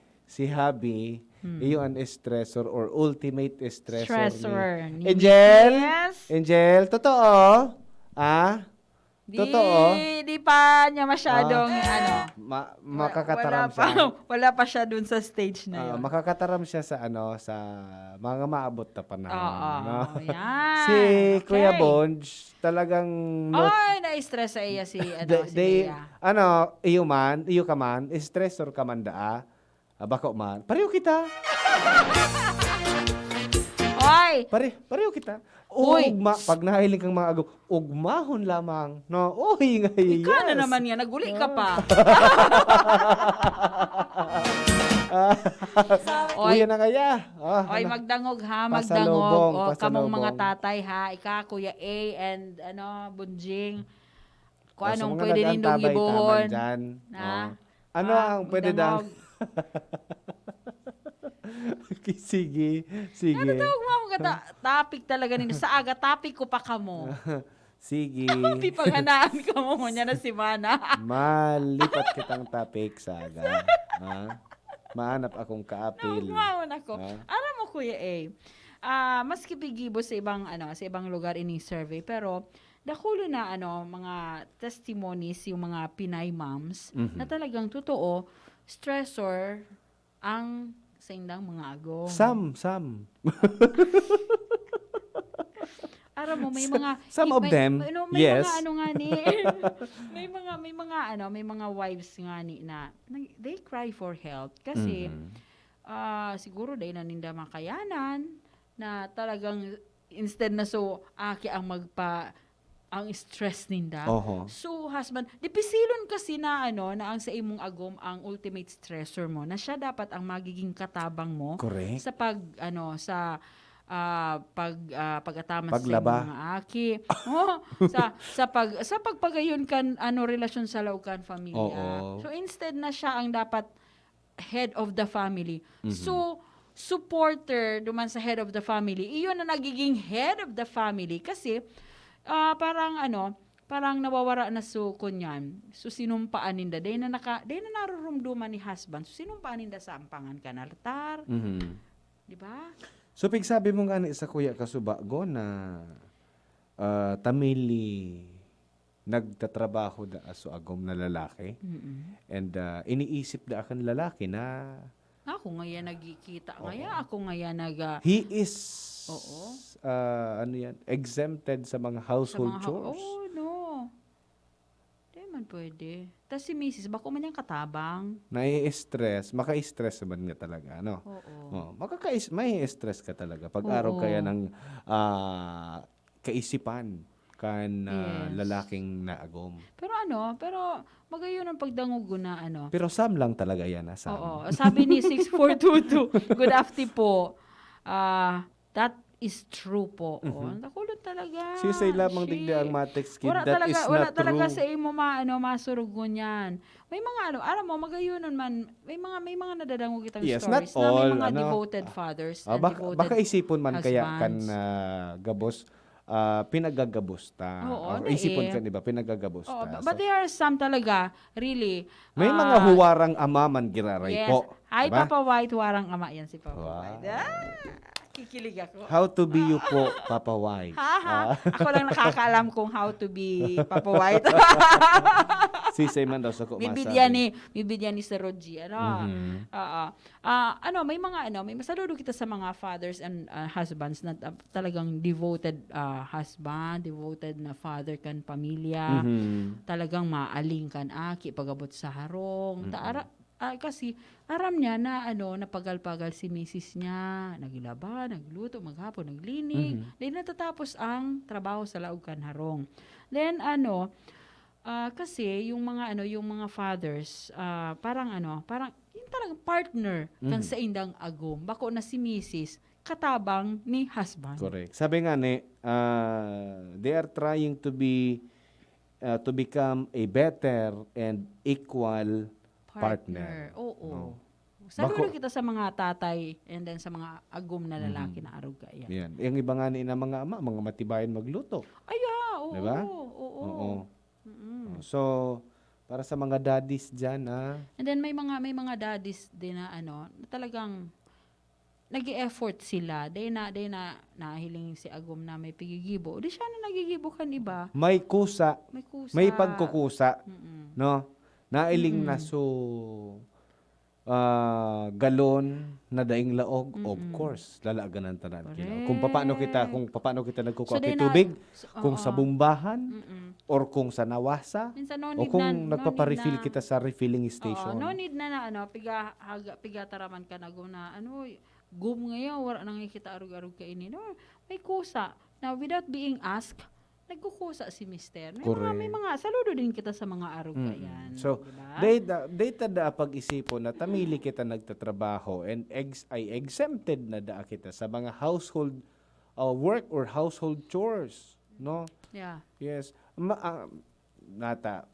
Habi iyon ang stressor or ultimate stressor ni Stressor. Angel? Yes. Angel, totoo? Totoo? Di pa niya masyadong, Makakataram siya. Wala pa siya dun sa stage na yun. Makakataram siya sa sa mga maabot na panahon. Oo. Yan. Si Kuya Okay. Bonj, talagang Ay, na-stress sa iya si Bea. iyo ka man, stressor ka man daa. Bako man. Pareho kita. Oy! Pareho kita. Uy! Pag nahiling kang mga agaw, ugmahon lamang. No? Uy, nga yes. Ikaw na naman yan, naguli ka pa. Uy, na kaya. Oy, magdangog ha, Pasalubong, magdangog. O, kamong mga pasalubong. tatay ha, ika, Kuya A, and Bunjing. Kung Sa anong mga pwede nindong nag-antabay ibuhon. taman dyan. Ha? Ano ang pwede magdangog. Okay, sige. Sige. Ano tawag mo topic talaga ninyo. Sa aga, topic ko pa kamo. Sige. Di paghanaan ka mo niya na si Mana. Malipat kitang topic, Saga. Mahanap akong kaapil. Naumawan ako. Alam mo, Kuya A, maski pigibo sa ibang lugar ini survey, pero dakulo na mga testimonies yung mga Pinay moms na talagang totoo stressor ang sa indang mga agong. Some. Aram mo may mga Some of them, may yes. mga nga ni may mga wives nga ni na they cry for help kasi siguro dahil na ninda makayanan na talagang instead na aki ang ang stress ninda. So husband, dipisilon kasi na na ang sa imong agom ang ultimate stressor mo na siya dapat ang magiging katabang mo. Correct. Sa pag-ataman sa Paglaba. mga aki. Sa pagpagayon kan relasyon sa laukan pamilya. So instead na siya ang dapat head of the family. So supporter duman sa head of the family. Iyon na nagiging head of the family kasi parang nawawara na kunyan. So sinumpaan ninda day na narurumduman ni husband. So sinumpaan ninda sa ampangan kanaltar. Di ba? So pigsabi mo nga sa Kuya Kasubago na tamili nagtatrabaho da aso agom na lalaki. And iniisip da akan lalaki na ako ngayon nagkikita. Ako ngayon he is exempted sa mga household chores. no. Di man pwede. Tapos si Mrs. bako man yung katabang. Nai-stress, maka-stress naman nga talaga, no? May stress ka talaga pag araw kaya ng kaisipan kan lalaking naagom. Pero magayon ang pagdangugo na Pero Sam lang talaga yan, Sam. Oo. Sabi ni 6422, good afternoon po. That is true po. Nakulot talaga. Sisay lamang digdi ang matex kid. Wala That talaga, is wala not talaga true. sa imo masurugon yan. May mga alam mo, magayonon man, may mga nadadango kitang Yes, stories not all, na may mga devoted fathers and devoted baka isipon man kaya kan husbands. gabos pinagagabos ta. Or isipon kan iba pinagagabos ta. But there are some talaga, really. May mga huwarang ama man giraray Yes. po. Hi, diba? Papa White, warang ama yan si Papa White. Kikilig ako. How to be you po, Papa White. Ako lang nakakaalam kung how to be Papa White. Sisay man daw sa ko Bibigyan ni Sir Rogie. May masaludo kita sa mga fathers and husbands na talagang devoted husband, devoted na father kan pamilya. Talagang maaling kan aki pagabot sa harong. Kasi aram niya na napagal-pagal si misis niya, naglaba, nagluto, maghapon, naglinig. Then natatapos ang trabaho sa laog kan harong. Then Kasi yung mga fathers, parang yung talagang partner kan sa indang agom. Bako na si Mrs. katabang ni husband. Correct. Sabi nga ni, they are trying to become a better and equal partner. Oo. No. Saludo kita sa mga tatay and then sa mga agom na lalaki na arog ka yan. Yan. Yung iba nga ni na mga ama, mga matibayan magluto. Oo. Diba? Oo. So, para sa mga daddies dyan, And then may mga daddies din na na talagang nag-e-effort sila. Day na nahiling si agom na may pigigibo. Di siya na nagigibo kan iba. may kusa, may pagkukusa, no? Nailing na galon na daing laog, of course, lalaganan tanan. Kung paano kita nagkukuha So, kay day na- tubig, so, kung sa bumbahan, or kung sa nawasa, Minsan no o need kung na- nagpaparefill no need na- kita sa refilling station. No need na piga taraman ka na gum ngayon, wala nang ikita arug-arug ka ini. No, may kusa. Now, without being asked, nagkukusa si Mister. May mga saludo din kita sa mga arug ka yan. So, diba? data da pag-isipo na tamili kita nagtatrabaho and ay exempted na da kita sa mga household work or household chores, no? Yeah. Yes. Nata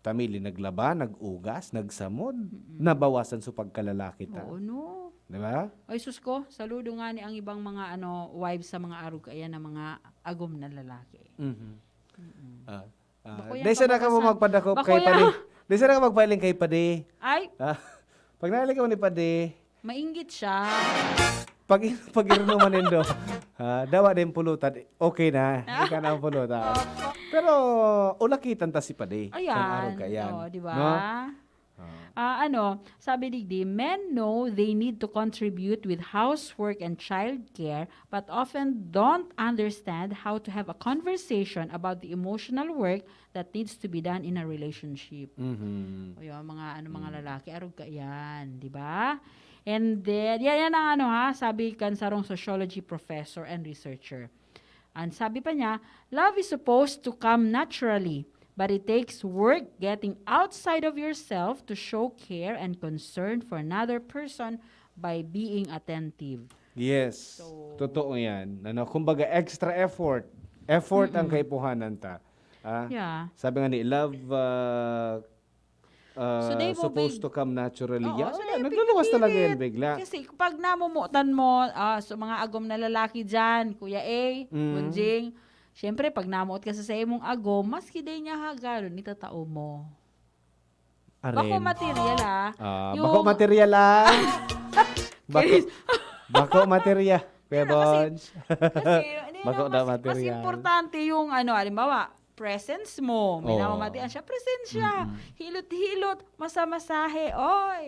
tamili naglaba, nagugas, nagsamod, nabawasan sa pagkalalaki ta. Oo, no. Diba? Ay, sus ko, saludo nga ni ang ibang mga wives sa mga arug ayan na mga agom na lalaki. Bakuyan Desa na ka mo kabakasan. magpadakop kay Bakuyan. Pade. Desa na ka magpailing kay Pade. Ay, Pag nailing ka mo ni Pade, mainggit siya. pag irno manindo, dawa din pulutan, okay na. Hindi ka na ang pulutan. Pero ulakitan ta si Pade. Ayan. Ang araw ka yan. Oh, di ba? No? Sabi digdi, men know they need to contribute with housework and childcare, but often don't understand how to have a conversation about the emotional work that needs to be done in a relationship. O yun, mga lalaki, arog ka yan, di ba? And then, yan ang sabi kan sarong sociology professor and researcher. And sabi pa niya, love is supposed to come naturally, but it takes work getting outside of yourself to show care and concern for another person by being attentive. Yes. Totoo yan. Kumbaga, extra effort. Effort ang kaipuhanan ta. Yeah. Sabi nga ni, love So they will supposed to come naturally. Oo, Yeah, so they nagluluwas pipilit. talaga yan bigla. Kasi pag namumutan mo, so mga agom na lalaki dyan, Kuya A, Bunjing, syempre, pag namuot ka sa imong agom, maski day niya hagalo, nitatao mo. Bako material Bako material lang. Bako material. Kuya Bons. Bako na Mas material. importante yung, halimbawa, presence mo. May namamatian siya, presensya. Hilot-hilot, masamasahe. Oy!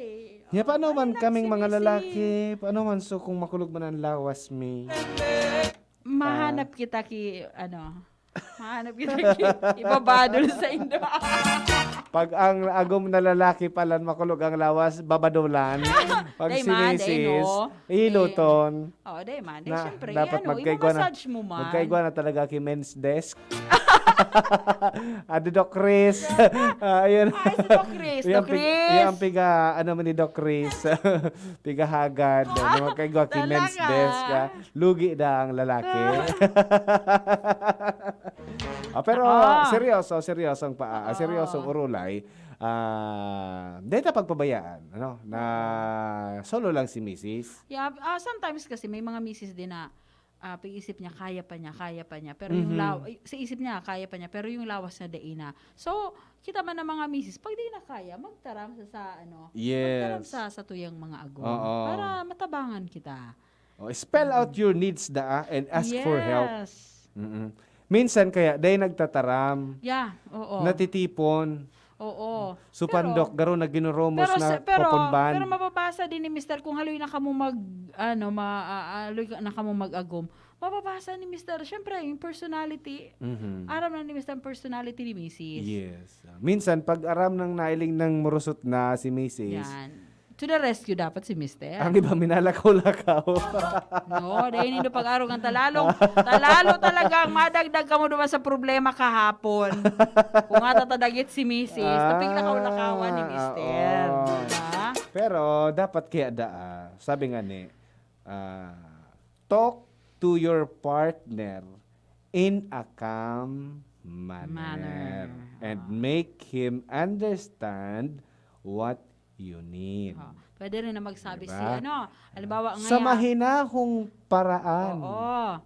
Yeah, paano man kaming mga lalaki? Paano man kung makulog man ang lawas mi? Mahanap kita ibabadol sa indo. Pag ang agom na lalaki pala makulog ang lawas, babadulan. Pag Day man, day sinisis, no. iluton. Day man. Na, Siyempre, dapat magkaigwa na, i-massage mo man. magkaigwa na talaga kay men's desk. Ado Doc Chris. Ayun. Si Doc Chris. Doc Chris. Yung piga, ni Doc Chris. Piga hagad. Magkaigwa kay men's Talaga? desk. Lugi na ang lalaki. Pero seryosong urulay. Dito pagpabayaan, na solo lang si Mrs. Yeah, sometimes kasi may mga misis din na pag-isip niya, kaya pa niya. Pero yung sa isip niya, kaya pa niya. Pero yung lawas na daina. So, kita man ng mga misis, pag di na kaya, magtaram magtaram sa tuyang mga agom. Para matabangan kita. Spell out your needs and ask for help. Minsan kaya, dahil nagtataram, Yeah, oo. natitipon, Oo. supandok, garo na ginuromos na pero papunban. mapapasa din ni Mr. kung haloy na kamo mag-agom. Mapapasa ni Mr. Syempre, yung personality. Aram na ni Mr. ang personality ni Mrs. Yes. Minsan, pag aram ng nailing ng murusot na si Mrs., Yan. To the rescue dapat si Mister. Ang iba minalakaw-lakaw. No, dahil nindo pag-araw ng talalo talagang madagdag ka mo naman sa problema kahapon. Kung nga tatadagit si Mrs. Tapig lakaw-lakawan ni Mister. Diba? Pero dapat kaya sabi nga ni, talk to your partner in a calm manner. And make him understand what you need. Pwede rin na magsabi Diba? si halimbawa ngayon. Sa mahinahong paraan. Oo.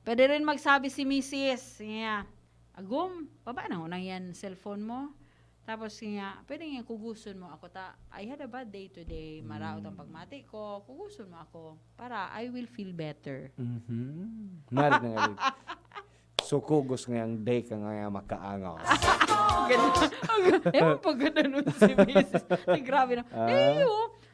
Pwede rin magsabi si Mrs. Nga, Agum, baba na unang yan cellphone mo. Tapos nga, pwede nga kuguson mo ako I had a bad day today. Maraot ang pagmati ko. Kuguson mo ako para I will feel better. Marit na nga. So, kugos ngayang day ka nga makaangaw. Ewan pa ganun si Mrs. Grabe na.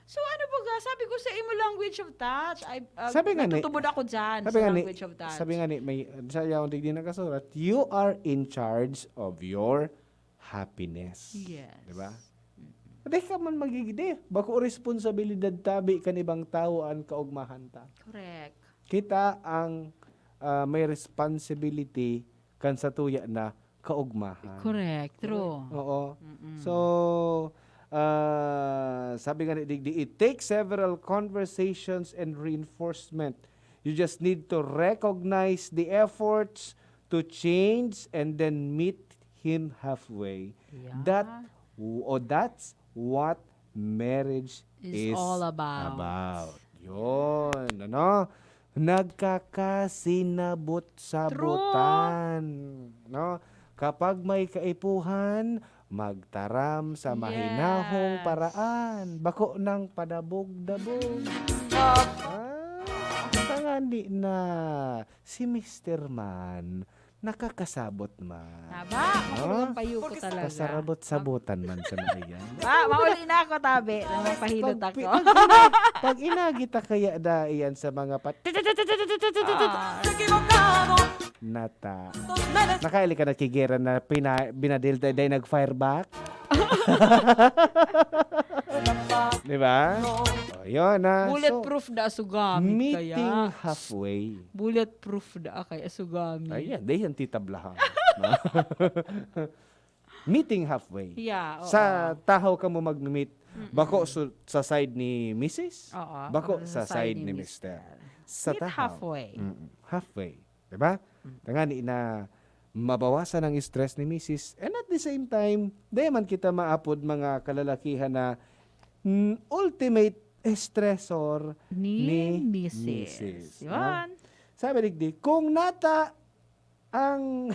So ano ba sabi ko sa imo language of touch. Sabi nga ni, natutubod ako dyan sabi sa nga ni, language of touch. Sabi nga ni, may sayang digdi nakasulat, you are in charge of your happiness. Yes. Diba? Di ka man magigidi. Bako responsibilidad tabi kan ibang tao ang kaugmahan ta. Correct. Kita ang may responsibility kan sa tuya na kaugmahan. Correct. True. Oo. So, sabi nga ni Digdi, it takes several conversations and reinforcement. You just need to recognize the efforts to change and then meet him halfway. Yeah. That's what marriage is all about. Yun, nagkakasinabot-sabutan. No? Kapag may kaipuhan, magtaram sa mahinahong paraan. Bako ng padabog-dabog. Tangani na si Mr. Man nakakasabot man. Aba, makulong payo ko talaga. Kasarabot-sabutan man sa naiyan. Mauli na ako tabi. Namapahilot ako. Pag inagita kaya da iyan sa mga nata. Nakaili ka na kigera na binadil day nag-fireback? Diba? Yun na. Bulletproof da asugamit kaya. Meeting halfway. Bulletproof da kay asugamit. Ayan, dayan titablahan. Meeting halfway. Yeah, oo. Sa tahaw ka mo mag-meet. Bako sa side ni Mrs. Oo. Bako sa side ni Mr. Sa Meet tahaw. halfway. Halfway. Diba? Tangani na mabawasan ang stress ni Mrs. And at the same time, dayaman kita maapod mga kalalakihan na ultimate stressor ni Mrs. Yun. Sabi digdi, kung nata ang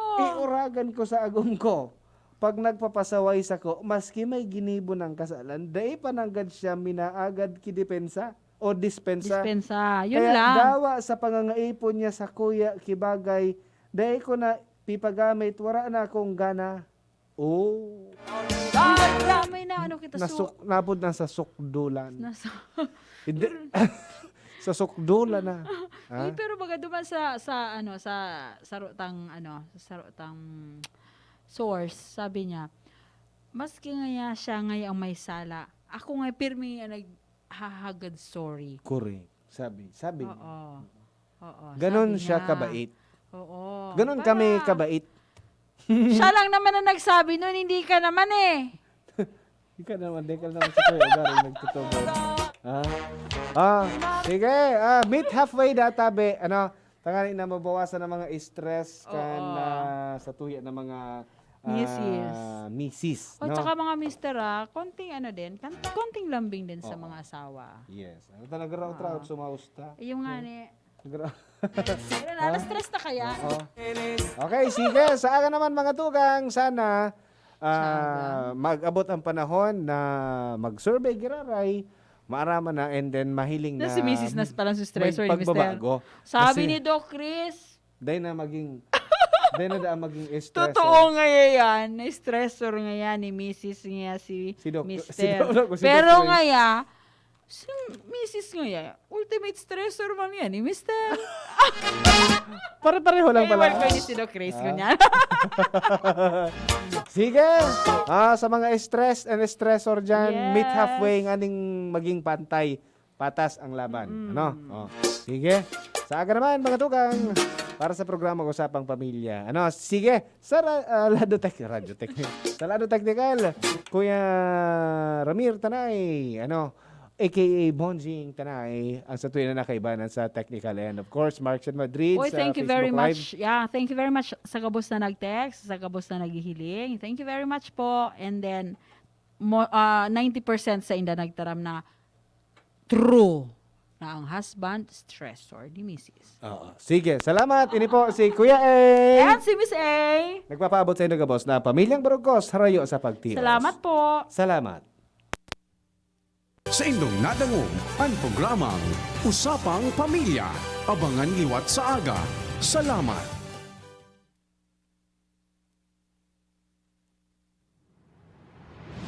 iuragan ko sa agong ko, pag nagpapasaway sa ko, maski may ginibo ng kasalan, dahi pananggad siya minaagad kidepensa o dispensa. Yun Kaya lang. dawa sa pangangaipon niya sa kuya kibagay, dahi ko na pipagamit, wala na akong gana. Oh. May na kita Napod na sa sukdulan. Sa sukdulan na. Uy, pero baga duman sa sarutang source, sabi niya, maski nga siya nga ang may sala, ako nga pirmi naghahagad sorry. Correct. Sabi. Oo. Ganon sabi siya niya. kabait. Oo. Ganon kami kabait. Siya lang naman ang nagsabi nun, hindi ka naman eh. Ika naman, di ka naman sa kuya. Garing nagtutubod. Sige. Meet halfway databe. Tanganin na mabawasan ng mga stress kan sa tuya ng mga misis. O tsaka mga mister konting konting lambing din sa mga asawa. Yes. Nag-route sumausta. Yung nga ni. Na-stress na kaya. Okay, sige. Sa akin naman mga tugang, sana mag-abot ang panahon na mag-survey giraray, maaraman na and then mahiling na si Mrs. Nas palang sa stressor ni Mr. pagbabago. Sabi ni Doc Chris. Dahil na maging stressor. Totoo nga yan. Stressor nga yan ni Mrs. nga si Doc, Mr. si Pero Doc nga Si Mrs. Nguya, ultimate stressor man yan, eh, mister. Pare-pareho lang pala. Ewan ko ni Sino Chris ko niya. Sige. Sa mga stress and stressor dyan, Yes. meet halfway nga ning maging pantay. Patas ang laban. Ano? Sige. Sa aga naman, mga tukang. Para sa programa Usapang Pamilya. Ano? Sige. Sa Lado Technical. Kuya Ramir Tanay. Ano? AKA Bonjing Tanay. Ang sa tuwin na nakaibanan sa technical end. Of course, Marks and Madrid Oy, sa thank you Facebook very Live. much. Yeah, thank you very much sa kabos na nag-text, sa kabos na naghihiling. Thank you very much po. And then, 90% sa inda nagtaram na true na ang husband stressor ni Mrs. Sige, salamat. Ini po si Kuya A. And si Miss A. Nagpapaabot sa inyo, boss, na Pamilyang Burgos, harayo sa pagtios. Salamat po. Salamat. Sa inyong nadangog ang programang Usapang Pamilya. Abangan liwat sa aga. Salamat.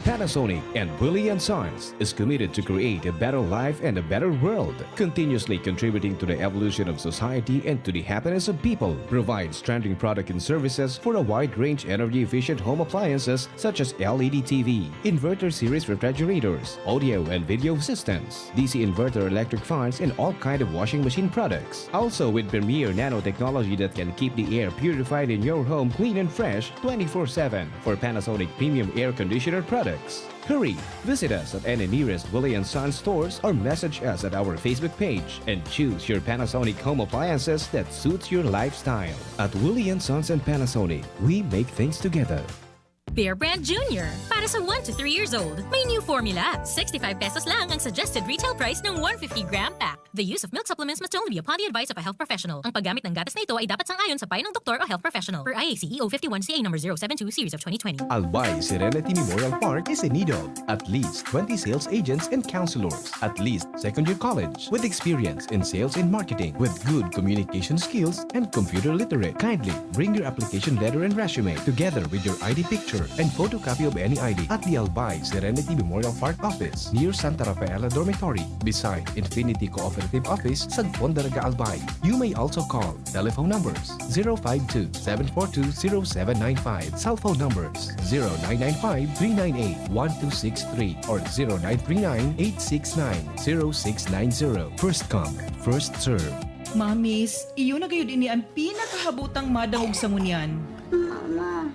Panasonic and Willie & Sons is committed to create a better life and a better world, continuously contributing to the evolution of society and to the happiness of people. Provides trending product and services for a wide range energy-efficient home appliances such as LED TV, inverter series refrigerators, audio and video systems, DC inverter electric fans, and all kind of washing machine products. Also with premier nanotechnology that can keep the air purified in your home clean and fresh 24/7 for Panasonic premium air conditioner products. Hurry! Visit us at any nearest Willie & Sons stores or message us at our Facebook page and choose your Panasonic home appliances that suits your lifestyle. At Willie & Sons and Panasonic, we make things together. Bear Brand Junior. Para sa 1 to 3 years old, may new formula. 65 pesos lang ang suggested retail price ng 150-gram pack. The use of milk supplements must only be upon the advice of a health professional. Ang paggamit ng gatas na ito ay dapat sangayon sa payo ng doktor o health professional. Per IAC EO 51CA number 072 series of 2020. Albay Serenity Memorial Park is in need of at least 20 sales agents and counselors, at least second-year college, with experience in sales and marketing, with good communication skills and computer literate. Kindly bring your application letter and resume together with your ID picture and photocopy of any ID at the Albay Serenity Memorial Park office near Santa Rafaela Dormitory beside Infinity Cooperative Office, Sagpon, Daraga, Albay. You may also call telephone numbers 052-742-0795, cell phone numbers 0995-398-1263 or 0939-869-0690. First come, first serve. Mamis, iyo na gayo din ang pinakahabutang madangog sa ngunyan. Mama,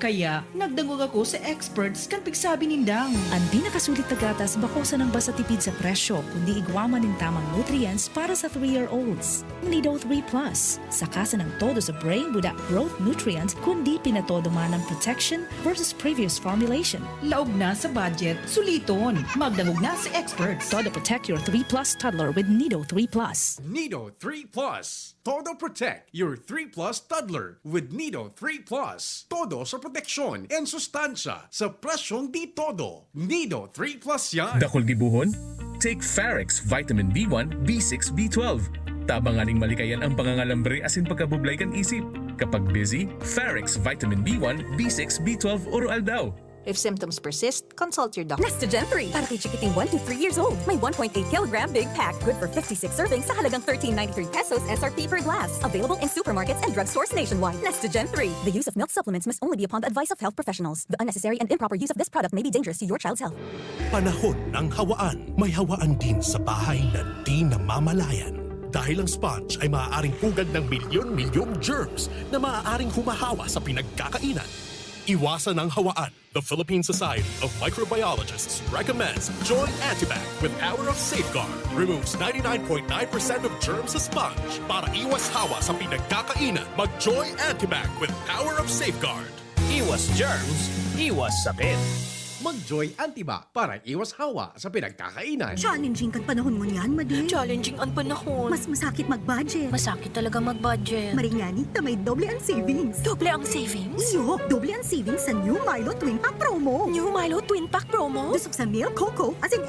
Kaya, nagdangog ako sa experts kan pigsabi nindang. Ang pinakasulit na gatas bakosa ng basta tipid sa presyo, kundi igwaman ng tamang nutrients para sa 3-year-olds. Nido 3 Plus, sakasa ng todo sa brain budak growth nutrients, kundi pinatodo man ng protection versus previous formulation. Laog na sa budget, suliton. Magdangog na sa experts. Todo protect your 3 Plus toddler with Nido 3 Plus. Nido 3 Plus. Todo protect your 3 Plus toddler with Nido 3 Plus. Todo sa proteksyon and sustansya sa presyong di todo. Nido 3 Plus yan. Dakol gibuhon? Take Farex Vitamin B1, B6, B12. Tabanganing malikayan ang pangangalambre asin pagkabublay kan isip. Kapag busy, Farex Vitamin B1, B6, B12 oral daw. If symptoms persist, consult your doctor. Nestogen 3. Para kay chikiting 1 to 3 years old. May 1.8 kilogram big pack. Good for 56 servings sa halagang 13.93 pesos SRP per glass. Available in supermarkets and drugstores nationwide. Nestogen 3. The use of milk supplements must only be upon the advice of health professionals. The unnecessary and improper use of this product may be dangerous to your child's health. Panahon ng hawaan. May hawaan din sa bahay na di namamalayan. Dahil ang sponge ay maaaring pugad ng milyon-milyong germs na maaaring humahawa sa pinagkakainan. Iwasan ang hawaan. The Philippine Society of Microbiologists recommends Joy Antibac with Power of Safeguard. Removes 99.9% of germs sa sponge. Para iwas hawa sa pinagkakainan, mag-Joy Antibac with Power of Safeguard. Iwas germs, iwas sakit. Mag-Joy Antibac para iwas hawa sa pinagkakainan. Challenging kan panahon mo niyan, Madi. Challenging ang panahon. Mas masakit mag-budget. Masakit talaga mag-budget. Maringani, tamay doble ang savings. Doble ang savings? Iyo, doble ang savings sa New Milo Twin Pack Promo. New Milo Twin Pack Promo? Dusok sa milk, cocoa, as in